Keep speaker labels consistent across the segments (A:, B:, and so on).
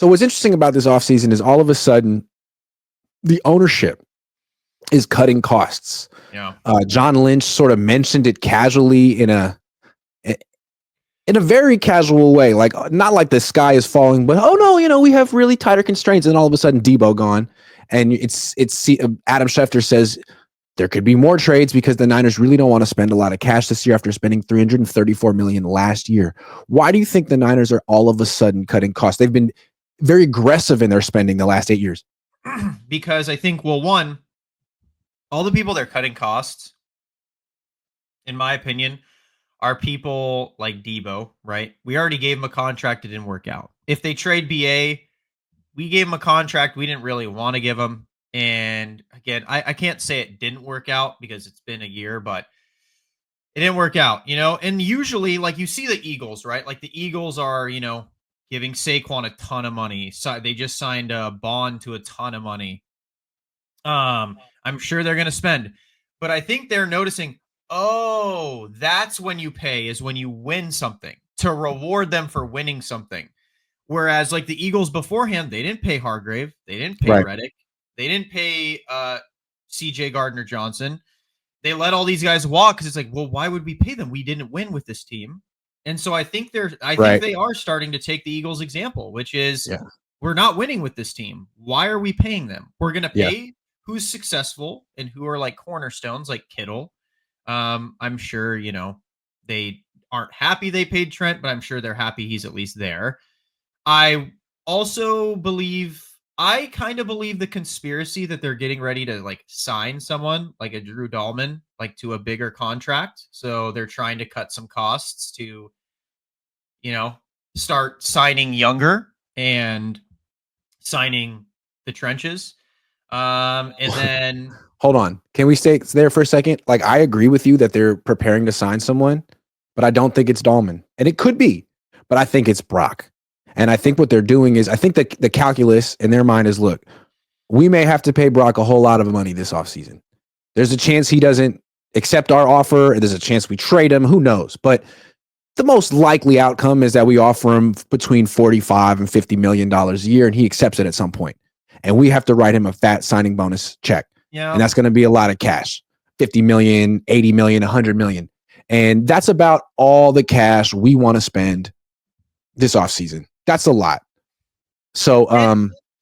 A: So what's interesting about this offseason is all of a sudden the ownership is cutting costs.
B: Yeah.
A: John Lynch sort of mentioned it casually in a very casual way, like not like the sky is falling, but oh no, we have really tighter constraints, and all of a sudden Debo gone, and it's Adam Schefter says there could be more trades because the Niners really don't want to spend a lot of cash this year after spending $334 million last year. Why do you think the Niners are all of a sudden cutting costs? They've been very aggressive in their spending the last 8 years.
B: Because I think, well, one, all the people they're cutting costs, in my opinion, are people like Debo, right? We already gave him a contract. It didn't work out. If they trade BA, we gave him a contract we didn't really want to give him. And again, I can't say it didn't work out because it's been a year, but it didn't work out, And usually, like, you see the Eagles, right? Like the Eagles are, giving Saquon a ton of money. So they just signed a bond to a ton of money. I'm sure they're going to spend, but I think they're noticing, oh, that's when you pay, is when you win something, to reward them for winning something. Whereas like the Eagles beforehand, they didn't pay Hargrave. They didn't pay Reddick. They didn't pay CJ Gardner-Johnson. They let all these guys walk because it's like, well, why would we pay them? We didn't win with this team. And so I think think they are starting to take the Eagles example, which is we're not winning with this team. Why are we paying them? We're going to pay who's successful and who are like cornerstones, like Kittle. I'm sure, they aren't happy they paid Trent, but I'm sure they're happy he's at least there. I also kind of believe the conspiracy that they're getting ready to like sign someone like a Drew Dahlman, like to a bigger contract. So they're trying to cut some costs to, start signing younger and signing the trenches. And then
A: hold on. Can we stay there for a second? Like, I agree with you that they're preparing to sign someone, but I don't think it's Dahlman. And it could be, but I think it's Brock. And I think what they're doing is, I think that the calculus in their mind is, look, we may have to pay Brock a whole lot of money this offseason. There's a chance he doesn't accept our offer. There's a chance we trade him. Who knows? But the most likely outcome is that we offer him between $45 and $50 million a year, and he accepts it at some point. And we have to write him a fat signing bonus check.
B: Yeah.
A: And that's going to be a lot of cash, 50 million, 80 million, 100 million. And that's about all the cash we want to spend this offseason. That's a lot. So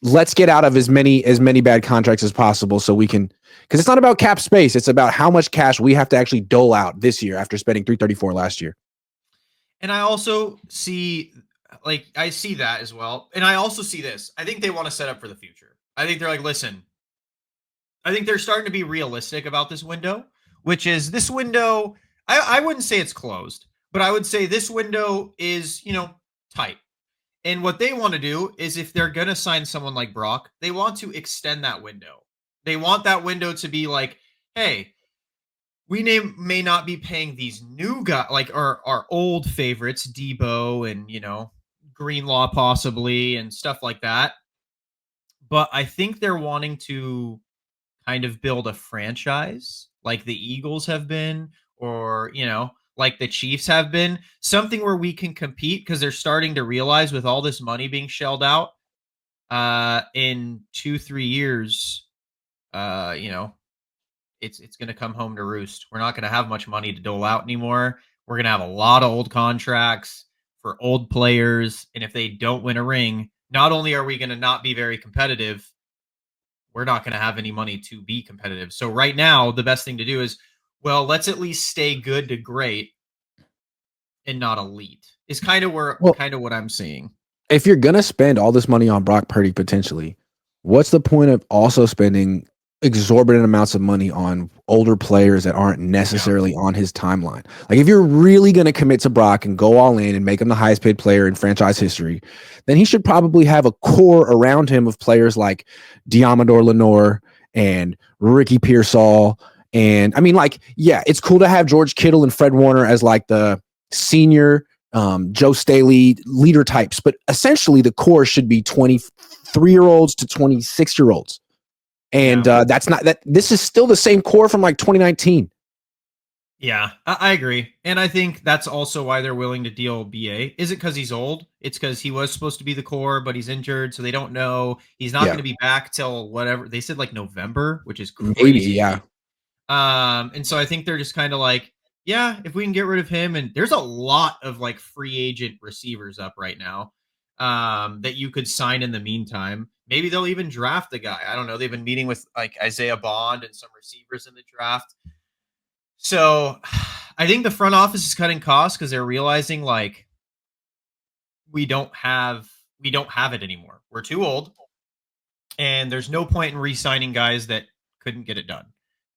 A: let's get out of as many bad contracts as possible so we can, because it's not about cap space. It's about how much cash we have to actually dole out this year after spending $334 last year.
B: And I also see, I see that as well. And I also see this. I think they want to set up for the future. I think they're like, listen, I think they're starting to be realistic about this window, which is this window. I wouldn't say it's closed, but I would say this window is, tight. And what they want to do is, if they're going to sign someone like Brock, they want to extend that window. They want that window to be like, hey, we may not be paying these new guys, like our old favorites, Debo and, Greenlaw possibly and stuff like that. But I think they're wanting to kind of build a franchise like the Eagles have been, or, like the Chiefs have been, something where we can compete, because they're starting to realize with all this money being shelled out in 2-3 years, it's going to come home to roost. We're not going to have much money to dole out anymore. We're going to have a lot of old contracts for old players. And if they don't win a ring, not only are we going to not be very competitive, we're not going to have any money to be competitive. So right now, the best thing to do is, well, let's at least stay good to great and not elite, is kind of what I'm seeing.
A: If you're going to spend all this money on Brock Purdy potentially, what's the point of also spending exorbitant amounts of money on older players that aren't necessarily on his timeline? Like, if you're really going to commit to Brock and go all in and make him the highest paid player in franchise history, then he should probably have a core around him of players like Diamador Lenore and Ricky Pearsall. And I mean, it's cool to have George Kittle and Fred Warner as like the senior Joe Staley leader types, but essentially the core should be 23-year-olds to 26-year-olds. And that's not that. This is still the same core from like 2019.
B: Yeah, I agree. And I think that's also why they're willing to deal BA. Is it because he's old? It's because he was supposed to be the core, but he's injured, so they don't know. He's not
A: Yeah,
B: going to be back till whatever. They said like November, which is
A: maybe. Yeah,
B: crazy. And so I think they're just kind of like, yeah, if we can get rid of him, and there's a lot of like free agent receivers up right now that you could sign in the meantime. Maybe they'll even draft the guy. I don't know. They've been meeting with like Isaiah Bond and some receivers in the draft. So I think the front office is cutting costs because they're realizing like we don't have we don't have it anymore. We're too old, and there's no point in re-signing guys that couldn't get it done.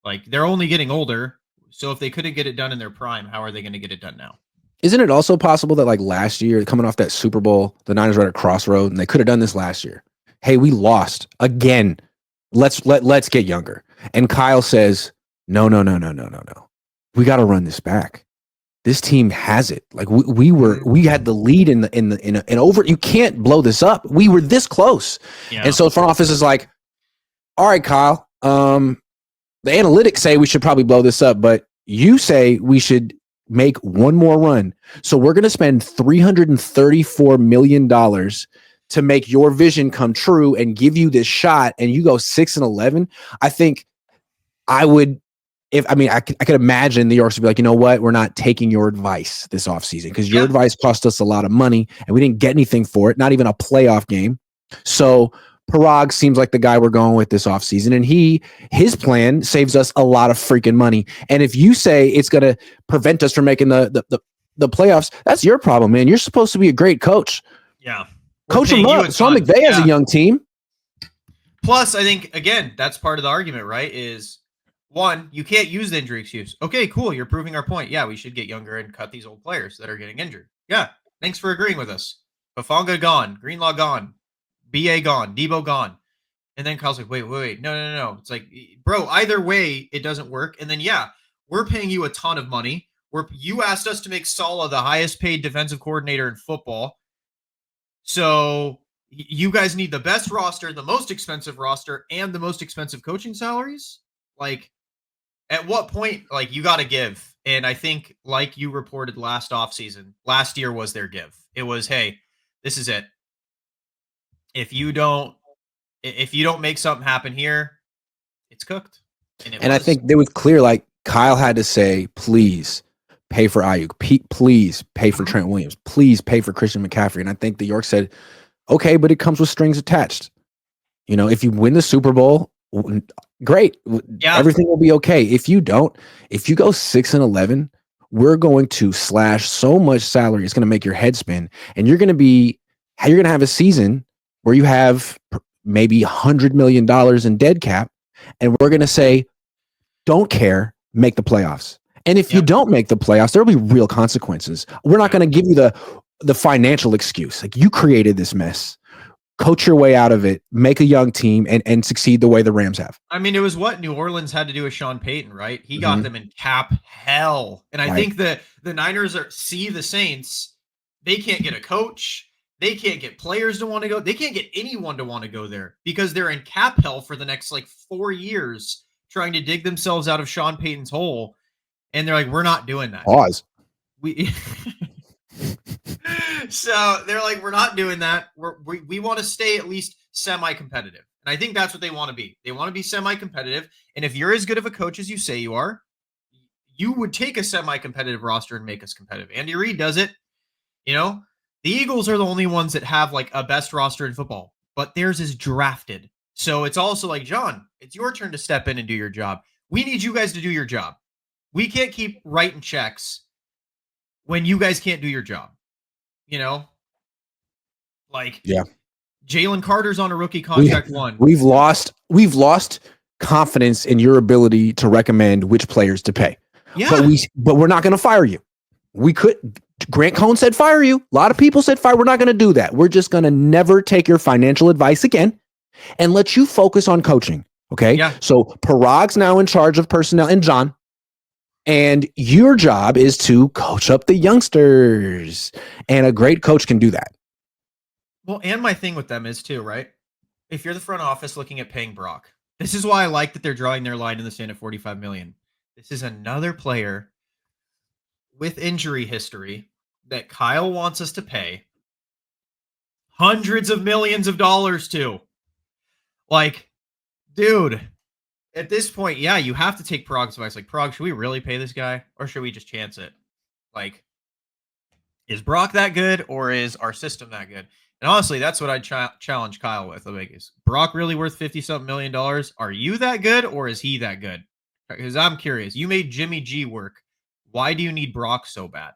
B: Like they're only getting older, so if they couldn't get it done in their prime, how are they going to get it done now?
A: isn't it also possible that like last year, coming off that Super Bowl, the Niners were at a crossroad and they could have done this last year? Hey, we lost again. Let's get younger. And Kyle says, no, no, no, no, no, no, no. We got to run this back. This team has it. Like we had the lead in over. You can't blow this up. We were this close,
B: Yeah.
A: and so the front office is like, all right, Kyle. The analytics say we should probably blow this up, but you say we should make one more run. So we're going to spend $334 million to make your vision come true and give you this shot. And you go 6-11. I think I would, I could imagine the Yorks would be like, you know what? We're not taking your advice this offseason because your advice cost us a lot of money and we didn't get anything for it, not even a playoff game. So Parag seems like the guy we're going with this offseason, and his plan saves us a lot of freaking money. And if you say it's going to prevent us from making the playoffs, that's your problem, man. You're supposed to be a great coach.
B: Yeah.
A: Coach them up. Sean McVay has a young team.
B: Plus, I think, again, that's part of the argument, right? Is one, you can't use the injury excuse. Okay, cool. You're proving our point. Yeah, we should get younger and cut these old players that are getting injured. Yeah. Thanks for agreeing with us. Bafanga gone. Greenlaw gone. BA gone. Debo gone. And then Kyle's like, wait. No. It's like, bro, either way, it doesn't work. And then, yeah, we're paying you a ton of money. You asked us to make Saleh the highest paid defensive coordinator in football. So you guys need the best roster, the most expensive roster, and the most expensive coaching salaries? Like, at what point, like, you got to give? And I think, like you reported last year was their give. It was, hey, this is it. If you don't make something happen here, it's cooked.
A: And I think it was clear, like, Kyle had to say, please pay for Ayuk. Please pay for Trent Williams. Please pay for Christian McCaffrey. And I think the York said, okay, but it comes with strings attached. You know, if you win the Super Bowl, great. Yeah. Everything will be okay. If you don't, if you go 6-11, we're going to slash so much salary. It's going to make your head spin. And you're going to have a season where you have maybe $100 million in dead cap. And we're going to say, don't care, make the playoffs. And if you don't make the playoffs, there'll be real consequences. We're not going to give you the financial excuse. Like, you created this mess. Coach your way out of it, make a young team, and succeed the way the Rams have.
B: I mean, it was what New Orleans had to do with Sean Payton, right? He got them in cap hell. And I think that the Niners see the Saints. They can't get a coach. They can't get players to want to go. They can't get anyone to want to go there because they're in cap hell for the next like 4 years trying to dig themselves out of Sean Payton's hole. And they're like, we're not doing that.
A: Pause.
B: So they're like, we're not doing that. We want to stay at least semi-competitive. And I think that's what they want to be. They want to be semi-competitive. And if you're as good of a coach as you say you are, you would take a semi-competitive roster and make us competitive. Andy Reid does it. You know, the Eagles are the only ones that have like a best roster in football, but theirs is drafted. So it's also like, John, it's your turn to step in and do your job. We need you guys to do your job. We can't keep writing checks when you guys can't do your job. You know, like,
A: yeah,
B: Jalen Carter's on a rookie contract.
A: We've lost confidence in your ability to recommend which players to pay.
B: Yeah,
A: but we're not going to fire you. We could. Grant Cohn said fire you. A lot of people said fire. We're not going to do that. We're just going to never take your financial advice again and let you focus on coaching. Okay.
B: Yeah.
A: So Parag's now in charge of personnel, and John. And your job is to coach up the youngsters. And a great coach can do that.
B: Well, and my thing with them is too, right? If you're the front office looking at paying Brock, this is why I like that they're drawing their line in the sand at $45 million. This is another player with injury history that Kyle wants us to pay hundreds of millions of dollars to. Like, dude, at this point, yeah, you have to take Prog's advice. Like, Prog, should we really pay this guy or should we just chance it? Like, is Brock that good or is our system that good? And honestly, that's what I challenge Kyle with. Like, is Brock really worth 50-something million dollars? Are you that good or is he that good? Because I'm curious. You made Jimmy G work. Why do you need Brock so bad?